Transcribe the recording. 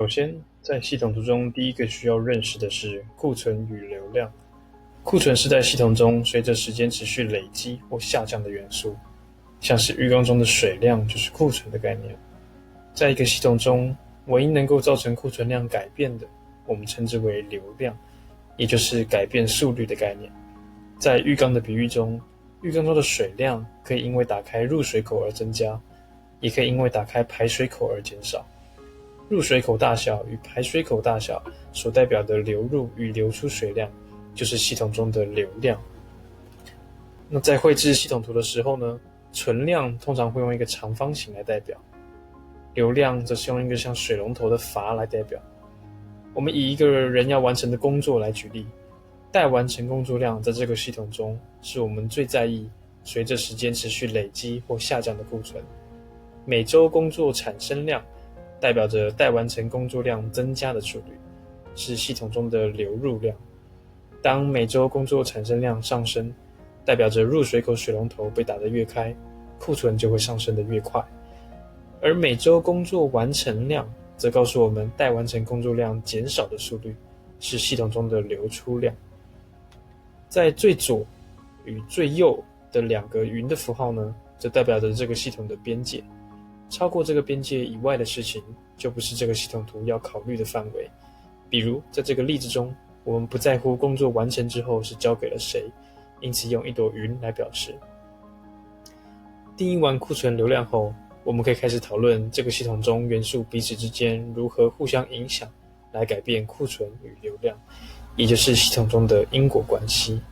首先，在系统图中，第一个需要认识的是库存与流量。库存是在系统中随着时间持续累积或下降的元素，像是浴缸中的水量就是库存的概念。在一个系统中，唯一能够造成库存量改变的，我们称之为流量，也就是改变速率的概念。在浴缸的比喻中，浴缸中的水量可以因为打开入水口而增加，也可以因为打开排水口而减少。入水口大小与排水口大小所代表的流入与流出水量，就是系统中的流量。那在绘制系统图的时候呢，存量通常会用一个长方形来代表，流量则是用一个像水龙头的阀来代表。我们以一个人要完成的工作来举例，待完成工作量在这个系统中是我们最在意随着时间持续累积或下降的库存。每周工作产生量代表着待完成工作量增加的速率，是系统中的流入量。当每周工作产生量上升，代表着入水口水龙头被打得越开，库存就会上升得越快。而每周工作完成量则告诉我们待完成工作量减少的速率，是系统中的流出量。在最左与最右的两个云的符号呢，则代表着这个系统的边界。超过这个边界以外的事情，就不是这个系统图要考虑的范围。比如在这个例子中，我们不在乎工作完成之后是交给了谁，因此用一朵云来表示。定义完库存流量后，我们可以开始讨论这个系统中元素彼此之间如何互相影响，来改变库存与流量，也就是系统中的因果关系。